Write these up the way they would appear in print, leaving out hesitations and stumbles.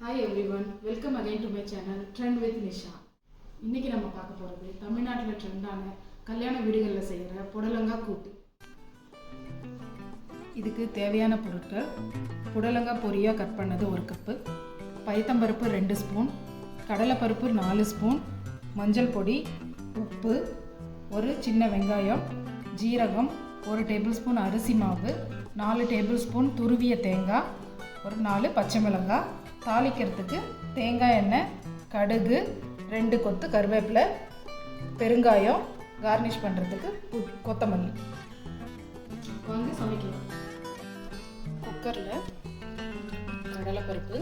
Hi everyone, welcome again to my channel Trend with Nisha. இன்னைக்கு நம்ம பார்க்க போறது தமிழ்நாட்டுல ட்ரெண்டான கல்யாண வீடுகள்ல செய்யற புடலங்காய் கூட்டு. இதுக்கு தேவையான பொருட்கள்: புடலங்காய் பொரியா கட் பண்ணது 1 கப், பைத்தம்பருப்பு 2 ஸ்பூன், கடலைப்பருப்பு 4 ஸ்பூன், மஞ்சள் பொடி, உப்பு, ஒரு சின்ன வெங்காயம், ஜீரகம், 1 டேபிள்ஸ்பூன் அரிசி மாவு, 4 டேபிள்ஸ்பூன் துருவிய தேங்காய், ஒரு 4 பச்சை மிளகாய், தாளிக்கிறதுக்கு தேங்காய் எண்ணெய், கடுகு, 2 கொத்து கருவேப்பிலை, பெருங்காயம், கார்னிஷ் பண்ணுறதுக்கு கொத்தமல்லி. வாங்க சமைக்கலாம். குக்கரில் கடலைப்பருப்பு,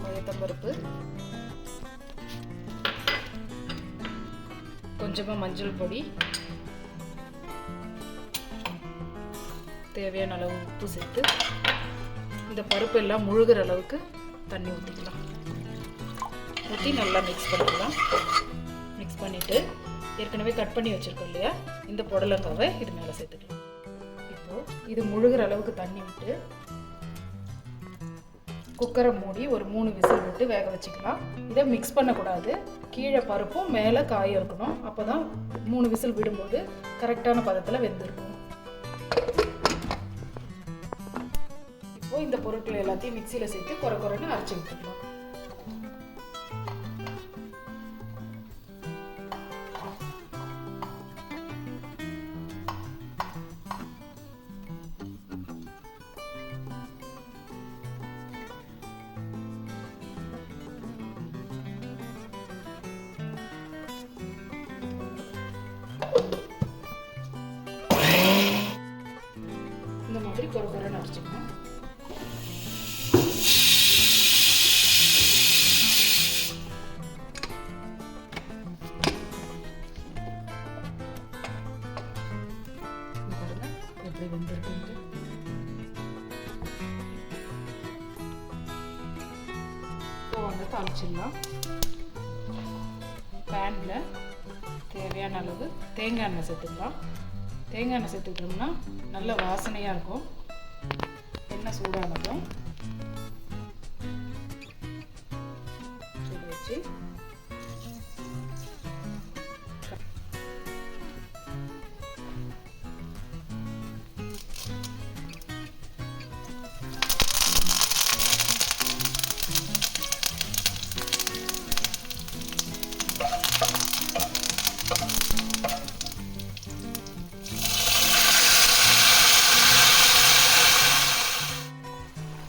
உளுத்தம்பருப்பு, கொஞ்சமாக மஞ்சள் பொடி, தேவையான அளவு உப்பு சேர்த்து இந்த பருப்பு எல்லாம் முழுகிற அளவுக்கு தண்ணி ஊற்றிக்கலாம். ஊற்றி நல்லா மிக்ஸ் பண்ணிக்கலாம். மிக்ஸ் பண்ணிவிட்டு ஏற்கனவே கட் பண்ணி வச்சுருக்கோம் இல்லையா, இந்த புடலங்காவை இது மேலே சேர்த்துக்கலாம். இப்போது இது முழுகிற அளவுக்கு தண்ணி விட்டு குக்கரை மூடி ஒரு 3 விசில் விட்டு வேக வச்சுக்கலாம். இதை மிக்ஸ் பண்ணக்கூடாது, கீழே பருப்பும் மேலே காயும் இருக்கணும். அப்போ தான் 3 விசில் விடும்போது கரெக்டான பதத்தில் வெந்திருக்கும். இந்த பொருட்களை எல்லாத்தையும் மிக்சியில சேர்த்து கொரன்னு அரைச்சு விட்டுக்கலாம். இந்த மாதிரி கொரன்னு அரைச்சுக்கணும். வெந்திருக்குன்ட்டு இப்போ வந்து தாளிச்சிடலாம். பேனில் தேவையான அளவு தேங்காய் எண்ணெய் சேர்த்துக்கலாம். தேங்காய் எண்ணெய் சேர்த்துக்கிட்டோம்னா நல்ல வாசனையாக இருக்கும். எண்ணெய் சூடானதும் சூடு வச்சு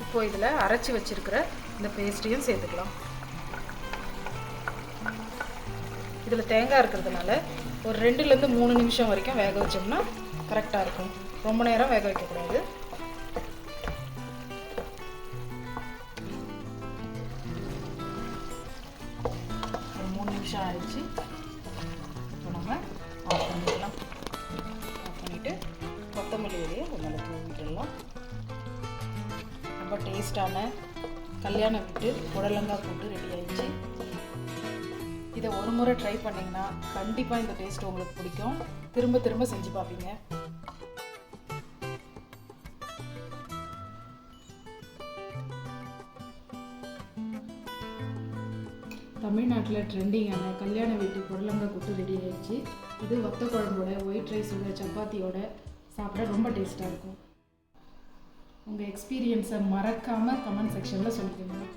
இப்போ இதில் அரைச்சி வச்சிருக்கிற இந்த பேஸ்ட்டையும் சேர்த்துக்கலாம். இதில் தேங்காய் இருக்கிறதுனால ஒரு 2லேருந்து 3 நிமிஷம் வரைக்கும் வேக வச்சோம்னா கரெக்டாக இருக்கும். ரொம்ப நேரம் வேக வைக்கக்கூடாது. ஒரு 3 நிமிஷம் ஆயிடுச்சு. இப்போ நம்ம ஆஃப் பண்ணிடலாம். ஆஃப் பண்ணிவிட்டு கொத்தமல்லி இலையை நல்லா தூவிட்டுடலாம். ரொம்ப டேஸ்டான கல்யாண வீட்டு புடலங்காய் கூட்டு ரெடி ஆயிடுச்சு. இதை ஒரு முறை ட்ரை பண்ணிங்கன்னா கண்டிப்பாக இந்த டேஸ்ட் உங்களுக்கு பிடிக்கும். திரும்ப திரும்ப செஞ்சு பார்ப்பீங்க. தமிழ்நாட்டில் ட்ரெண்டிங்கான கல்யாண வீட்டு புடலங்காய் கூட்டு ரெடி ஆயிடுச்சு. இது வத்த குழம்போட, ஒயிட் ரைஸோட, சப்பாத்தியோட சாப்பிட ரொம்ப டேஸ்ட்டாக இருக்கும். உங்கள் எக்ஸ்பீரியன்ஸை மறக்காமல் கமெண்ட் செக்ஷனில் சொல்லுங்கள்.